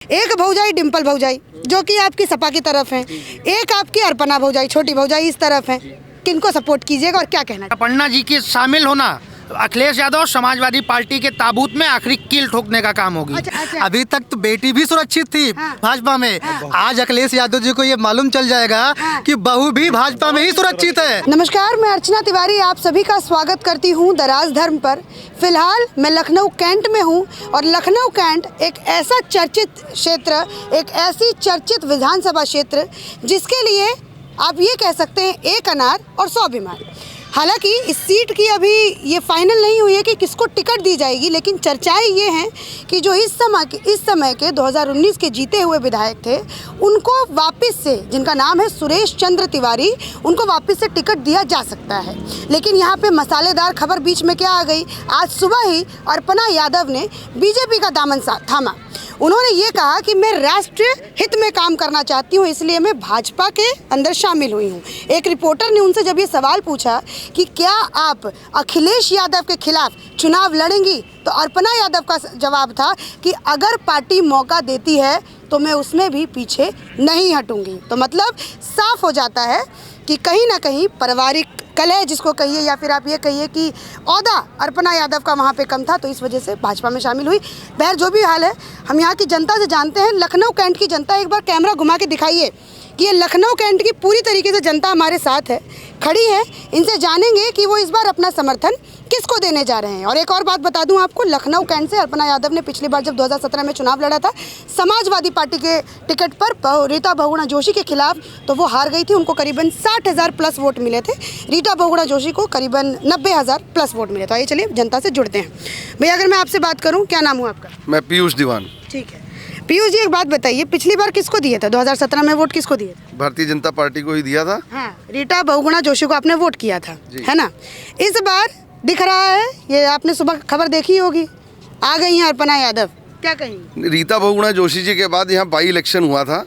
एक भौजाई डिम्पल भौजाई जो कि आपकी सपा की तरफ है, एक आपकी अर्पणा भौजाई छोटी भौजाई इस तरफ है, किनको सपोर्ट कीजिएगा और क्या कहना? अपर्णा जी के शामिल होना अखिलेश यादव समाजवादी पार्टी के ताबूत में आखिरी कील ठोकने का काम होगी। अच्छा। अभी तक तो बेटी भी सुरक्षित थी भाजपा में। आज अखिलेश यादव जी को ये मालूम चल जाएगा कि बहू भी भाजपा में ही सुरक्षित है। नमस्कार, मैं अर्चना तिवारी आप सभी का स्वागत करती हूँ दराज धर्म पर। फिलहाल मैं लखनऊ कैंट में हूँ और लखनऊ कैंट एक ऐसा चर्चित क्षेत्र, एक ऐसी चर्चित विधानसभा क्षेत्र जिसके लिए आप ये कह सकते हैं एक अनार और 100 बीमार। हालांकि इस सीट की अभी ये फाइनल नहीं हुई है कि किसको टिकट दी जाएगी, लेकिन चर्चाएं ये हैं कि जो इस समय के 2019 के जीते हुए विधायक थे उनको वापस से, जिनका नाम है सुरेश चंद्र तिवारी, उनको वापस से टिकट दिया जा सकता है। लेकिन यहाँ पे मसालेदार खबर बीच में क्या आ गई, आज सुबह ही अर्पणा यादव ने बीजेपी का दामन थामा। उन्होंने ये कहा कि मैं राष्ट्रीय हित में काम करना चाहती हूँ, इसलिए मैं भाजपा के अंदर शामिल हुई हूँ। एक रिपोर्टर ने उनसे जब ये सवाल पूछा कि क्या आप अखिलेश यादव के खिलाफ चुनाव लड़ेंगी, तो अर्पणा यादव का जवाब था कि अगर पार्टी मौका देती है तो मैं उसमें भी पीछे नहीं हटूंगी। तो मतलब साफ हो जाता है कि कहीं ना कहीं पारिवारिक कलह जिसको कहिए या फिर आप ये कहिए कि ओहदा अर्पणा यादव का वहाँ पे कम था, तो इस वजह से भाजपा में शामिल हुई। बहर जो भी हाल है, हम यहाँ की जनता से जानते हैं। लखनऊ कैंट की जनता, एक बार कैमरा घुमा के दिखाइए कि ये लखनऊ कैंट की पूरी तरीके से जनता हमारे साथ है, खड़ी है। इनसे जानेंगे कि वो इस बार अपना समर्थन किसको देने जा रहे हैं। और एक और बात बता दूं आपको, लखनऊ कैंट से अर्पणा यादव ने पिछली बार जब 2017 में चुनाव लड़ा था समाजवादी पार्टी के टिकट पर रीता बहुगुणा जोशी के खिलाफ, तो वो हार गई थी। उनको करीबन 60,000 प्लस वोट मिले थे, रीता बहुगुणा जोशी को करीबन 90,000 प्लस वोट मिले। तो आइए चलिए जनता से जुड़ते हैं। भैया अगर मैं आपसे बात करूँ, क्या नाम हुआ आपका? मैं पीयूष दीवान। ठीक है पीयूष जी, एक बात बताइए, पिछली बार किसको दिए थे? 2017 में वोट किसको दिए थे? भारतीय जनता पार्टी को ही दिया था। हाँ, रीता बहुगुणा जोशी को आपने वोट किया था, है ना? इस बार दिख रहा है, ये आपने सुबह खबर देखी होगी, आ गई हैं अर्पणा यादव, क्या कहेंगे? रीता बहुगुणा जोशी जी के बाद यहाँ बाई इलेक्शन हुआ था।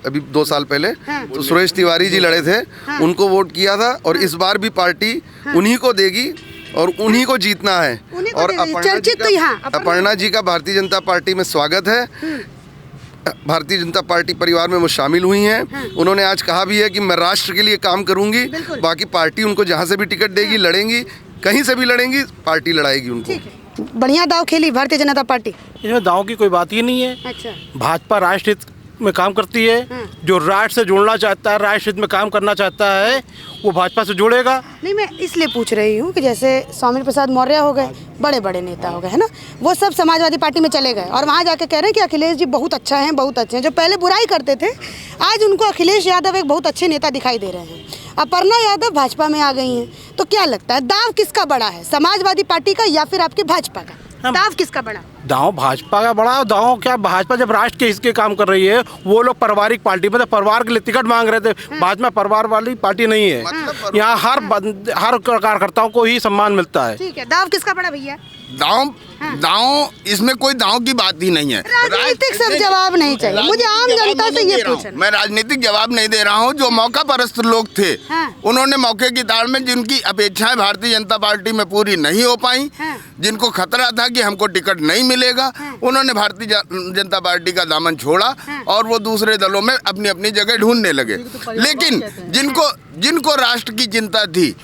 अभी 2 साल पहले तो सुरेश तिवारी जी लड़े थे, उनको वोट किया था। और इस बार भी पार्टी उन्हीं को देगी और उन्हीं को जीतना है। और अपर्णा जी का भारतीय जनता पार्टी में स्वागत है। भारतीय जनता पार्टी परिवार में वो शामिल हुई हैं। उन्होंने आज कहा भी है कि मैं राष्ट्र के लिए काम करूंगी, बाकी पार्टी उनको जहां से भी टिकट देगी लड़ेंगी, कहीं से भी लड़ेंगी, पार्टी लड़ाएगी उनको। बढ़िया दाव खेली भारतीय जनता पार्टी। इसमें दाव की कोई बात ही नहीं है। अच्छा। भाजपा राष्ट्र हित में काम करती है। जो राष्ट्र से जुड़ना चाहता है, राष्ट्र हित में काम करना चाहता है, वो भाजपा से जुड़ेगा। नहीं, मैं इसलिए पूछ रही हूँ कि जैसे स्वामी प्रसाद मौर्य हो गए, बड़े बड़े नेता हो गए, है ना, वो सब समाजवादी पार्टी में चले गए और वहाँ जाके कह रहे हैं कि अखिलेश जी बहुत अच्छा हैं, बहुत अच्छे हैं। जो पहले बुराई करते थे, आज उनको अखिलेश यादव एक बहुत अच्छे नेता दिखाई दे रहे हैं। अपर्णा यादव भाजपा में आ गई हैं, तो क्या लगता है दाव किसका बड़ा है, समाजवादी पार्टी का या फिर आपके भाजपा का? दाव किसका बड़ा? दाव भाजपा का बड़ा। दाव क्या, भाजपा जब राष्ट्र के हिस्से काम कर रही है, वो लोग पारिवारिक पार्टी में परिवार के लिए टिकट मांग रहे थे। भाजपा परिवार वाली पार्टी नहीं है। यहाँ हर कार्यकर्ताओं को ही सम्मान मिलता है। ठीक है, दाव किसका बड़ा भैया? दांव इसमें कोई दांव की बात ही नहीं है। राजनीतिक सब जवाब नहीं चाहिए, मुझे आम जनता से ये पूछना। मैं राजनीतिक जवाब नहीं दे रहा हूँ। जो मौका परस्त लोग थे, उन्होंने मौके की ताड़ में जिनकी अपेक्षाएं भारतीय जनता पार्टी में पूरी नहीं हो पाई, जिनको खतरा था कि हमको टिकट नहीं मिलेगा, उन्होंने भारतीय जनता पार्टी का दामन छोड़ा और वो दूसरे दलों में अपनी अपनी जगह ढूंढने लगे। लेकिन जिनको राष्ट्र की चिंता थी,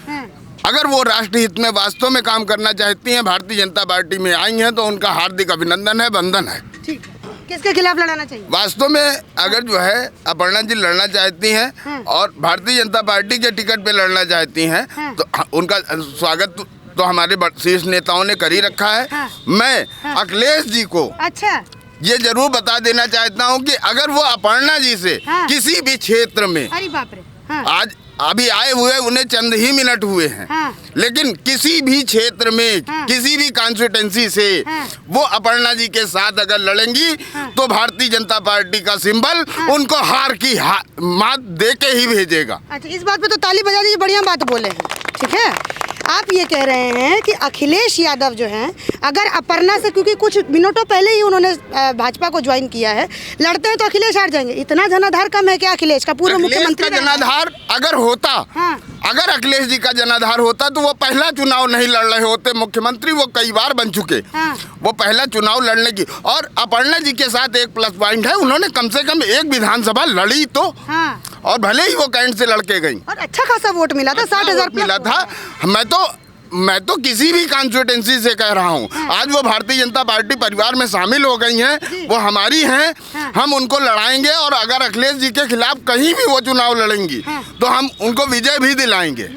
अगर वो राष्ट्र हित में वास्तव में काम करना चाहती हैं, भारतीय जनता पार्टी में आई हैं, तो उनका हार्दिक अभिनंदन है, वंदन है। ठीक है, किसके खिलाफ लड़ना चाहिए? वास्तव में अगर जो है अपर्णा जी लड़ना चाहती हैं और भारतीय जनता पार्टी के टिकट पे लड़ना चाहती हैं, तो उनका स्वागत तो हमारे शीर्ष नेताओं ने कर ही रखा है। मैं अखिलेश जी को ये जरूर बता देना चाहता हूँ कि अगर वो अपर्णा जी से किसी भी क्षेत्र में, अरे बाप रे, आज अभी आए हुए उन्हें चंद ही मिनट हुए हैं, लेकिन किसी भी क्षेत्र में, किसी भी कॉन्स्टिट्यूंसी से वो अपर्णा जी के साथ अगर लड़ेंगी, तो भारतीय जनता पार्टी का सिंबल उनको हार की मात दे के ही भेजेगा। अच्छा, इस बात पे तो ताली बजा दीजिए, बढ़िया बात बोले हैं। ठीक है, आप ये कह रहे हैं कि अखिलेश यादव जो हैं, अगर अपर्णा से, क्योंकि कुछ मिनटों पहले ही उन्होंने भाजपा को ज्वाइन किया है, लड़ते हैं तो अखिलेश हार जाएंगे। इतना जनाधार कम है क्या अखिलेश का? पूर्व मुख्यमंत्री का जनाधार अगर होता अगर अखिलेश जी का जनाधार होता तो वो पहला चुनाव नहीं लड़ रहे होते। मुख्यमंत्री वो कई बार बन चुके, वो पहला चुनाव लड़ने की। और अपर्णा जी के साथ एक प्लस पॉइंट है, उन्होंने कम से कम एक विधानसभा लड़ी तो, और भले ही वो कैंट से लड़के गई और अच्छा खासा वोट मिला था, 60,000 मिला था। मैं तो किसी भी कॉन्स्टिट्यूंसी से कह रहा हूँ, आज वो भारतीय जनता पार्टी परिवार में शामिल हो गई हैं, वो हमारी हैं, हम उनको लड़ाएंगे। और अगर अखिलेश जी के खिलाफ कहीं भी वो चुनाव लड़ेंगी तो हम उनको विजय भी दिलाएंगे।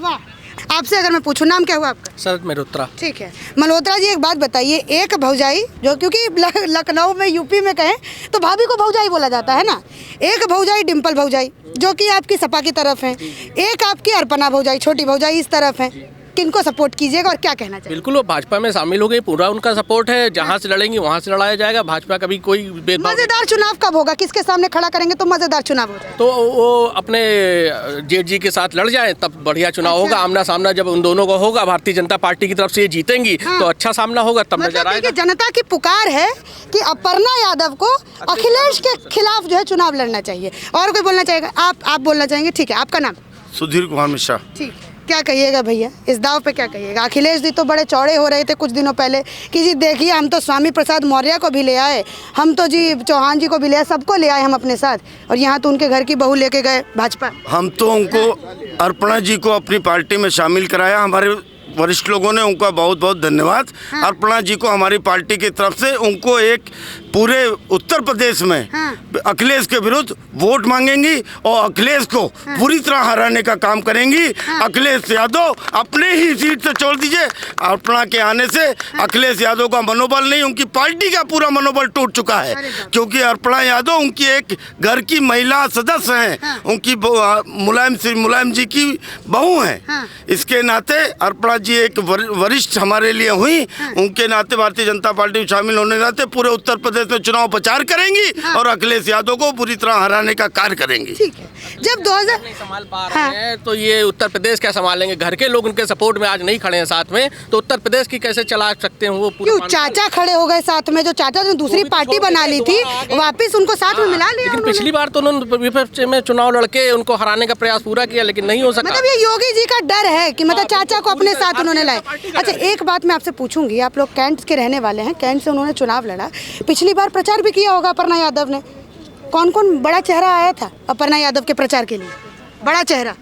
आपसे अगर मैं पूछूं, नाम क्या हुआ आपका? शरद मल्होत्रा। ठीक है मल्होत्रा जी, एक बात बताइए, एक भौजाई जो, क्योंकि लखनऊ में यूपी में कहें तो भाभी को भौजाई बोला जाता है ना, एक भौजाई डिम्पल भौजाई जो कि आपकी सपा की तरफ है, एक आपकी अर्पणा भौजाई छोटी भौजाई इस तरफ है, किनको सपोर्ट कीजिएगा और क्या कहना चाहिए? बिल्कुल वो भाजपा में शामिल हो गई, पूरा उनका सपोर्ट है, जहाँ से लड़ेंगी वहाँ से लड़ाया जाएगा। भाजपा कभी कोई भेदभाव। मजेदार चुनाव कब होगा, किसके सामने खड़ा करेंगे तो मजेदार चुनाव हो जाए? तो वो अपने जेठ जी के साथ लड़ जाए तब बढ़िया चुनाव होगा। आमना सामना जब उन दोनों को होगा, भारतीय जनता पार्टी की तरफ से ये जीतेंगी तो अच्छा सामना होगा, तब नजर मतलब आएगा। कि जनता की पुकार है कि अपर्णा यादव को अखिलेश के खिलाफ जो है चुनाव लड़ना चाहिए। और कोई बोलना चाहेगा? आप बोलना चाहेंगे? ठीक है, आपका नाम? सुधीर कुमार मिश्रा। ठीक है, क्या कहिएगा भैया इस दाव पे, क्या कहिएगा? अखिलेश जी तो बड़े चौड़े हो रहे थे कुछ दिनों पहले कि जी देखिए हम तो स्वामी प्रसाद मौर्य को भी ले आए, हम तो जी चौहान जी को भी ले आए, सबको ले आए हम अपने साथ, और यहाँ तो उनके घर की बहू लेके गए भाजपा। हम तो उनको अर्पणा जी को अपनी पार्टी में शामिल कराया, हमारे वरिष्ठ लोगों ने, उनका बहुत बहुत धन्यवाद। अर्पणा जी को हमारी पार्टी की तरफ से उनको एक पूरे उत्तर प्रदेश में अखिलेश के विरुद्ध वोट मांगेंगी और अखिलेश को पूरी तरह हराने का काम करेंगी। अखिलेश यादव अपने ही सीट से छोड़ दीजिए, अर्पणा के आने से अखिलेश यादव का मनोबल नहीं, उनकी पार्टी का पूरा मनोबल टूट चुका है, क्योंकि अर्पणा यादव उनकी एक घर की महिला सदस्य हैं, उनकी मुलायम जी की बहू हैं। इसके नाते अर्पणा जी एक वरिष्ठ हमारे लिए हुई, उनके नाते भारतीय जनता पार्टी में शामिल होने के नाते पूरे उत्तर प्रदेश में चुनाव प्रचार करेंगी और अखिलेश यादव को पूरी तरह हराने का कार्य करेंगी। ठीक है, जब 2000 नहीं संभाल पा रहे हैं तो ये उत्तर प्रदेश क्या संभालेंगे? घर के लोग उनके सपोर्ट में आज नहीं खड़े हैं साथ में, तो उत्तर प्रदेश की कैसे चला सकते हैं वो? क्यों चाचा खड़े हो गए साथ में? जो चाचा ने दूसरी पार्टी बना ली थी वापिस उनको साथ में मिला लिया। लेकिन पिछली बार तो उन्होंने विपक्ष में चुनाव लड़के उनको हराने का प्रयास पूरा किया, लेकिन नहीं हो सका। मतलब ये योगी जी का डर है कि मतलब चाचा को अपने साथ उन्होंने लाए। अच्छा, एक बात मैं आपसे पूछूंगी, आप लोग कैंट के रहने वाले हैं, कैंट से उन्होंने चुनाव लड़ा, पिछली बार प्रचार भी किया होगा अपर्णा यादव ने, कौन कौन बड़ा चेहरा आया था अपर्णा यादव के प्रचार के लिए? बड़ा चेहरा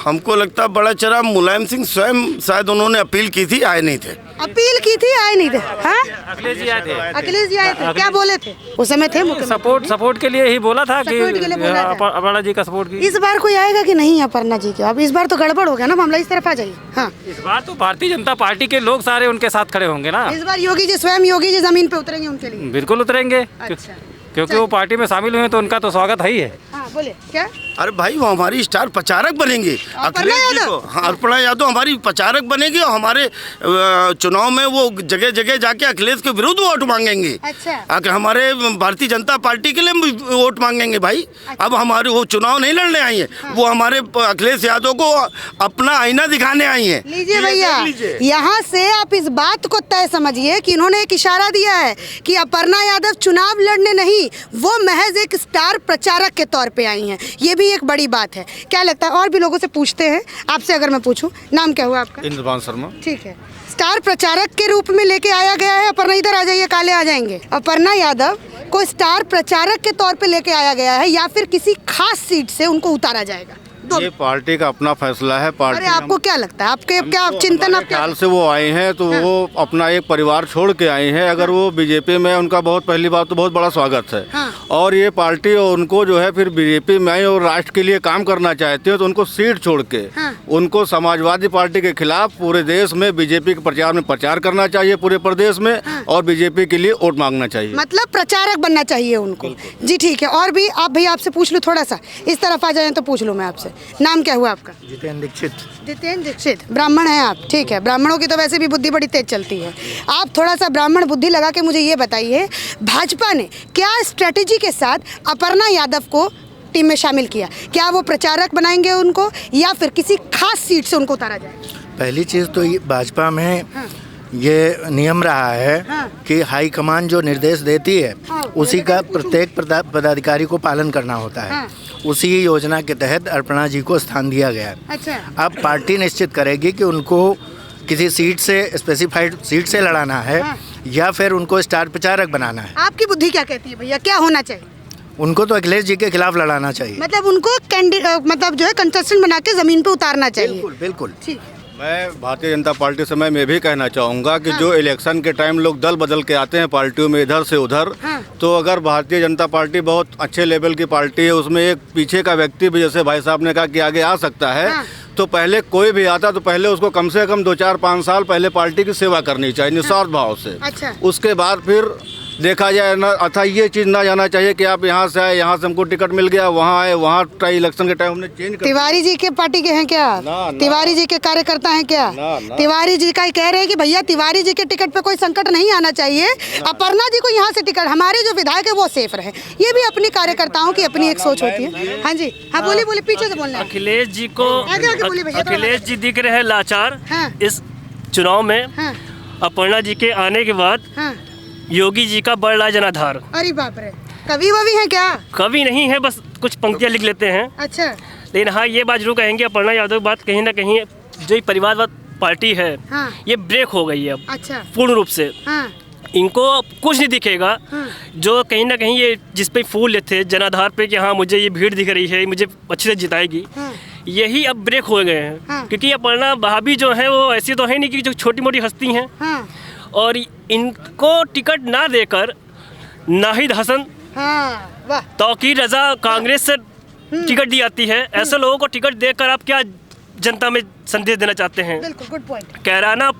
हमको लगता है बड़ा चेहरा मुलायम सिंह स्वयं, शायद उन्होंने अपील की थी, आए नहीं थे। अपील की थी, आए नहीं थे? हाँ, अखिलेश जी आए थे। अखिलेश जी आए थे, क्या बोले थे उस समय? थे सपोर्ट के लिए ही बोला था कि सपोर्ट के लिए बोला था। अपर्णा जी का सपोर्ट की। इस बार कोई आएगा कि नहीं अपर्णा जी के? अब इस बार तो गड़बड़ हो गया ना मामला, इस तरफ आ जाइए। हाँ, इस बार तो भारतीय जनता पार्टी के लोग सारे उनके साथ खड़े होंगे ना। इस बार योगी जी स्वयं, योगी जी जमीन पे उतरेंगे उनके लिए? बिल्कुल उतरेंगे, अच्छा, क्योंकि वो पार्टी में शामिल हुए तो उनका तो स्वागत है ही है। हाँ बोले क्या? अरे भाई वो हमारी स्टार प्रचारक बनेंगी अखिलेश जी को। हाँ, अर्पणा यादव हमारी प्रचारक बनेगी और हमारे चुनाव में वो जगह जगह जाके अखिलेश के विरुद्ध वोट मांगेंगी। अच्छा, हमारे भारतीय जनता पार्टी के लिए वोट मांगेंगे भाई। अब हमारे वो चुनाव नहीं लड़ने आई है, वो हमारे अखिलेश यादव को अपना आईना दिखाने आई है। लीजिए भैया, यहाँ से आप इस बात को तय समझिए कि इन्होंने एक इशारा दिया है कि अपर्णा यादव चुनाव लड़ने नहीं, वो महज एक स्टार प्रचारक के तौर पे आई हैं। ये भी एक बड़ी बात है। क्या लगता है? और भी लोगों से पूछते हैं। आपसे अगर मैं पूछूं, नाम क्या हुआ आपका? इंद्रपाल शर्मा। ठीक है, स्टार प्रचारक के रूप में लेके आया गया है अपर्णा, इधर आ जाइए, काले आ जाएंगे। अपर्णा यादव को स्टार प्रचारक के तौर पे लेके आया गया है या फिर किसी खास सीट से उनको उतारा जाएगा? ये पार्टी का अपना फैसला है। पार्टी, अरे आपको क्या लगता है, आपके क्या चिंतन? आप क्या ख्याल से वो आए हैं तो वो अपना एक परिवार छोड़ के आए हैं। अगर वो बीजेपी में, उनका बहुत पहली बात तो बहुत बड़ा स्वागत है। और ये पार्टी और उनको जो है फिर बीजेपी में और राष्ट्र के लिए काम करना चाहते हो तो उनको सीट छोड़ के उनको समाजवादी पार्टी के खिलाफ पूरे देश में बीजेपी के प्रचार में प्रचार करना चाहिए पूरे प्रदेश में, और बीजेपी के लिए वोट मांगना चाहिए। मतलब प्रचारक बनना चाहिए उनको। जी ठीक है, और भी आप भैया आपसे पूछ लूँ थोड़ा सा, इस तरफ आ जाए तो पूछ लूँ मैं आपसे। नाम क्या हुआ आपका? जितेंद्र दीक्षित। जितेंद्र दीक्षित, ब्राह्मण हैं आप? ठीक है, ब्राह्मणों की तो वैसे भी बुद्धि बड़ी तेज चलती है। आप थोड़ा सा ब्राह्मण बुद्धि लगा के मुझे ये बताइए, भाजपा ने क्या स्ट्रेटेजी के साथ अपर्णा यादव को टीम में शामिल किया? क्या वो प्रचारक बनाएंगे उनको या फिर किसी खास सीट से उनको उतारा जाए? पहली चीज़ तो भाजपा में ये नियम रहा है कि हाईकमान जो निर्देश देती है उसी का प्रत्येक पदाधिकारी को पालन करना होता है। उसी योजना के तहत अर्पणा जी को स्थान दिया गया है। अच्छा। अब पार्टी निश्चित करेगी कि उनको किसी सीट से, स्पेसिफाइड सीट से लड़ाना है या फिर उनको स्टार प्रचारक बनाना है। आपकी बुद्धि क्या कहती है भैया, क्या होना चाहिए? उनको तो अखिलेश जी के खिलाफ लड़ाना चाहिए। मतलब उनको मतलब जो है कंटेस्टेंट बना के जमीन पे उतारना चाहिए। बिल्कुल बिल्कुल। ठीक। मैं भारतीय जनता पार्टी से मैं भी कहना चाहूँगा कि जो इलेक्शन के टाइम लोग दल बदल के आते हैं पार्टियों में इधर से उधर, तो अगर भारतीय जनता पार्टी बहुत अच्छे लेवल की पार्टी है, उसमें एक पीछे का व्यक्ति भी, जैसे भाई साहब ने कहा कि आगे आ सकता है, तो पहले कोई भी आता तो पहले उसको कम से कम 2-4-5 साल पहले पार्टी की सेवा करनी चाहिए निस्वार्थ भाव से। अच्छा। उसके बाद फिर देखा जाए ना, अथा ये चीज़ ना जाना चाहिए कि आप यहाँ से आए, यहाँ से हमको टिकट मिल गया, वहाँ आए, वहाँ इलेक्शन के टाइम हमने चेंज कर। तिवारी जी के पार्टी के हैं क्या? ना। तिवारी जी के कार्यकर्ता हैं क्या? ना। तिवारी जी का ही कह रहे हैं कि भैया तिवारी जी के टिकट पे कोई संकट नहीं आना चाहिए, अपर्णा जी को यहाँ से टिकट, हमारे जो विधायक है वो सेफ रहे। ये भी अपनी कार्यकर्ताओं की अपनी एक सोच होती है। हाँ जी, हाँ बोलिए बोलिए, पीछे से बोलना है। अखिलेश जी को आगे बोलिए भैया। अखिलेश जी दिख रहे हैं लाचार इस चुनाव में। अपर्णा जी के आने के बाद योगी जी का बढ़ रहा है जनाधार। अरे बाप रे, कवि ववि है क्या? कवि नहीं है, बस कुछ पंक्तियाँ लिख लेते हैं। अच्छा। लेकिन हाँ, ये बात जरूर कहेंगे, अपर्णा यादव बात कहीं ना कहीं जो ये परिवारवाद पार्टी है ये ब्रेक हो गई है अब। अच्छा। पूर्ण रूप से इनको कुछ नहीं दिखेगा। जो कहीं ना कहीं ये जिस पे फूल लेते थे जनाधार पे कि हाँ मुझे ये भीड़ दिख रही है, मुझे अच्छे से जिताएगी, यही अब ब्रेक हो गए हैं। क्योंकि अपर्णा भाभी जो है वो ऐसी तो है नहीं कि जो छोटी मोटी हस्ती हैं, और इनको टिकट ना देकर नाहिद हसन, तौकीर रजा कांग्रेस से टिकट दी जाती है। ऐसे लोगों को टिकट देकर आप क्या जनता में संदेश देना चाहते हैं? बिल्कुल, गुड पॉइंट। कैराना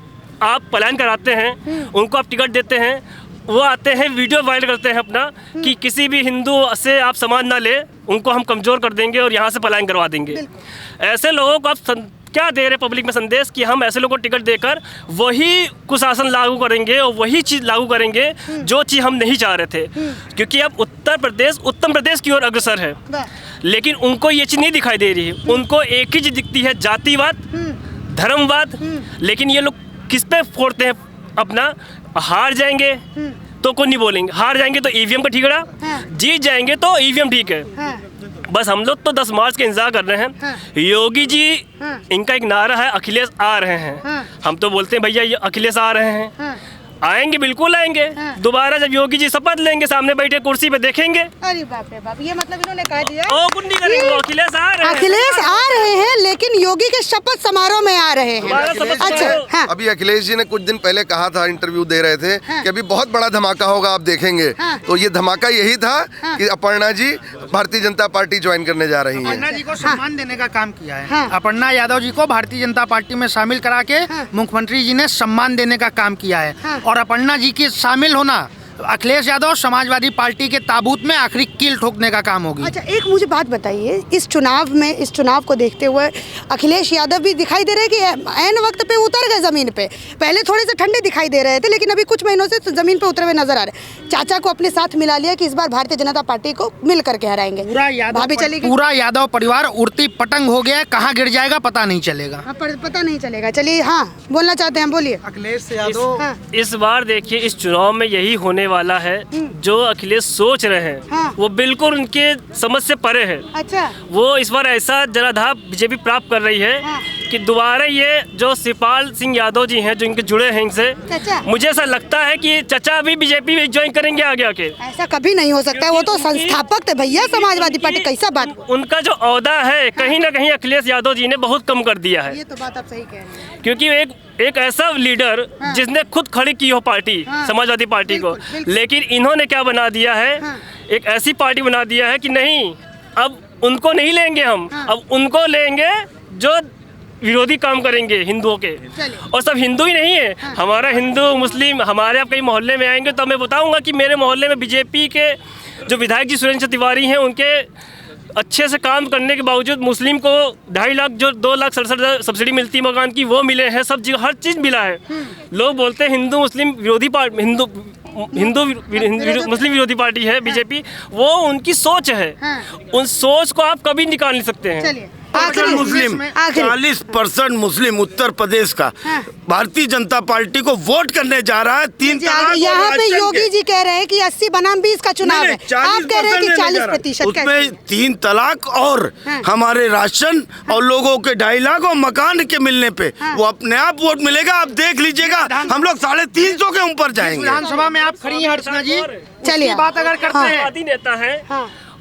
आप पलायन कराते हैं, उनको आप टिकट देते हैं, वो आते हैं वीडियो वायरल करते हैं अपना कि किसी भी हिंदू से आप सामान ना ले, उनको हम कमज़ोर कर देंगे और यहाँ से पलायन करवा देंगे। ऐसे लोगों को आप क्या दे रहे पब्लिक में संदेश कि हम ऐसे लोगों को टिकट देकर वही कुशासन लागू करेंगे और वही चीज़ लागू करेंगे जो चीज़ हम नहीं चाह रहे थे। क्योंकि अब उत्तर प्रदेश की ओर अग्रसर है, लेकिन उनको ये चीज़ नहीं दिखाई दे रही है। उनको एक ही चीज़ दिखती है, जातिवाद, धर्मवाद। लेकिन ये लोग किस पे फोड़ते हैं अपना? हार जाएंगे तो कोई नहीं बोलेंगे, हार जाएंगे तो ईवीएम का ठीकरा, जीत जाएंगे तो ईवीएम ठीक है। बस हम लोग तो 10 मार्च के इंतजार कर रहे हैं। योगी जी, इनका एक नारा है अखिलेश आ रहे हैं। हम तो बोलते हैं भैया ये अखिलेश आ रहे हैं, आएंगे, बिल्कुल आएंगे। दोबारा जब योगी जी शपथ लेंगे, सामने बैठे कुर्सी पे देखेंगे। अरे बाप रे बाप, ये मतलब इन्होंने कह दिया कुछ नहीं करेंगे, अखिलेश आ रहे हैं। अखिलेश आ रहे हैं, लेकिन योगी के शपथ समारोह में आ रहे हैं। अच्छा। अभी अखिलेश जी ने कुछ दिन पहले कहा था, इंटरव्यू दे रहे थे कि अभी बहुत बड़ा धमाका होगा, आप देखेंगे। तो ये धमाका यही था कि अपर्णा जी भारतीय जनता पार्टी ज्वाइन करने जा रही है। अपर्णा जी को सम्मान देने का काम किया है। अपर्णा यादव जी को भारतीय जनता पार्टी में शामिल करा के मुख्यमंत्री जी ने सम्मान देने का काम किया है। और अपर्णा जी के शामिल होना अखिलेश यादव समाजवादी पार्टी के ताबूत में आखिरी कील ठोकने का काम होगी। अच्छा, एक मुझे बात बताइए, इस चुनाव को देखते हुए अखिलेश यादव भी दिखाई दे रहे हैं कि ऐन वक्त पे उतर गए जमीन पे। पहले थोड़े से ठंडे दिखाई दे रहे थे, लेकिन अभी कुछ महीनों से जमीन पे उतरे हुए नजर आ रहे हैं। चाचा को अपने साथ मिला लिया कि इस बार भारतीय जनता पार्टी को मिल करके हराएंगे। पूरा यादव परिवार उड़ती पतंग हो गया, कहाँ गिर जाएगा पता नहीं चलेगा। पता नहीं चलेगा। चलिए, हाँ बोलना चाहते हैं, बोलिए। अखिलेश यादव इस बार देखिए इस चुनाव में यही होने वाला है जो अखिलेश सोच रहे हैं, वो बिल्कुल उनके समझ से परे है। अच्छा। वो इस बार ऐसा जनाधार बीजेपी प्राप्त कर रही है कि दोबारा ये जो शिवपाल सिंह यादव जी हैं जो इनके जुड़े हैं इनसे, मुझे ऐसा लगता है कि चचा भी बीजेपी ज्वाइन करेंगे आगे आके। ऐसा कभी नहीं हो सकता है, वो तो संस्थापक थे भैया समाजवादी पार्टी, कैसा बात। उनका जो औहदा है कहीं ना कहीं अखिलेश यादव जी ने बहुत कम कर दिया है। ये तो बात आप सही कह रहे हैं। क्योंकि एक ऐसा लीडर जिसने खुद खड़ी की हो पार्टी, समाजवादी पार्टी को, लेकिन इन्होंने क्या बना दिया है, एक ऐसी पार्टी बना दिया है कि नहीं, अब उनको नहीं लेंगे हम, अब उनको लेंगे जो विरोधी काम करेंगे हिंदुओं के। और सब हिंदू ही नहीं है, हमारा हिंदू मुस्लिम, हमारे आप कहीं मोहल्ले में आएंगे तो मैं बताऊंगा कि मेरे मोहल्ले में बीजेपी के जो विधायक जी सुरेंद्र तिवारी हैं, उनके अच्छे से काम करने के बावजूद मुस्लिम को 2.5 लाख जो 2,67,000 सब्सिडी मिलती है मकान की, वो मिले हैं। सब जगह हर चीज़ मिला है। लोग बोलते हैं हिंदू मुस्लिम विरोधी पार्टी, हिंदू मुस्लिम विरोधी पार्टी है बीजेपी। वो उनकी सोच है, उन सोच को आप कभी निकाल नहीं सकते हैं। आखिरी- मुस्लिम, आखिरी। 40% मुस्लिम उत्तर प्रदेश का भारतीय जनता पार्टी को वोट करने जा रहा है। 3 तलाक और यहाँ पे राजस्थान योगी के- जी कह रहे हैं कि 80 बनाम 20 का चुनाव है, आप कह रहे हैं कि 40%। उसमें 3 तलाक और हमारे राशन और लोगों के 2.5 लाख और मकान के मिलने पे वो अपने आप वोट मिलेगा। आप देख लीजिएगा, हम लोग 350 के ऊपर जाएंगे। विधानसभा में आप खड़ी हैं अर्चना जी, चलिए। उसकी बात अगर करते हैं, समाजवादी नेता है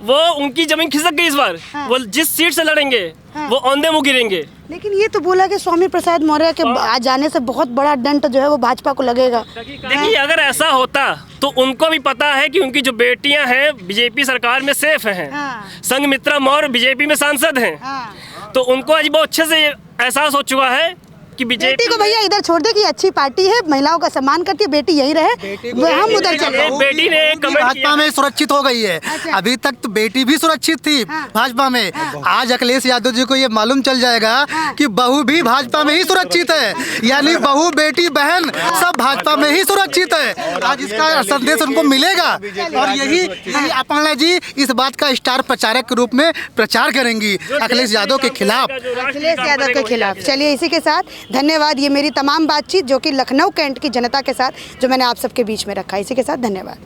वो उनकी जमीन खिसक गई इस बार। वो जिस सीट से लड़ेंगे वो औंधे मुंह गिरेंगे। लेकिन ये तो बोला कि स्वामी प्रसाद मौर्य के आ जाने से बहुत बड़ा दंड जो है वो भाजपा को लगेगा। देखिए अगर ऐसा होता तो उनको भी पता है कि उनकी जो बेटियां हैं बीजेपी सरकार में सेफ हैं। संघमित्रा मौर्य बीजेपी में सांसद हैं, तो उनको आज बहुत अच्छे से एहसास हो चुका है कि बेटी को भैया इधर छोड़ दे कि अच्छी पार्टी है, महिलाओं का सम्मान करती है, बेटी यहीं रहे, हम उधर चले। बेटी ने एक कमेंट भाजपा में सुरक्षित हो गई है। अभी तक तो बेटी भी सुरक्षित थी भाजपा में। आज अखिलेश यादव जी को ये मालूम चल जाएगा कि बहू भी भाजपा में ही सुरक्षित है, यानी बहू बेटी बहन सब भाजपा में ही सुरक्षित है। आज इसका संदेश उनको मिलेगा और यही अपर्णा जी इस बात का स्टार प्रचारक के रूप में प्रचार करेंगी अखिलेश यादव के खिलाफ। अखिलेश यादव के खिलाफ। चलिए इसी के साथ धन्यवाद। ये मेरी तमाम बातचीत जो कि लखनऊ कैंट की जनता के साथ जो मैंने आप सबके बीच में रखा, इसी के साथ धन्यवाद।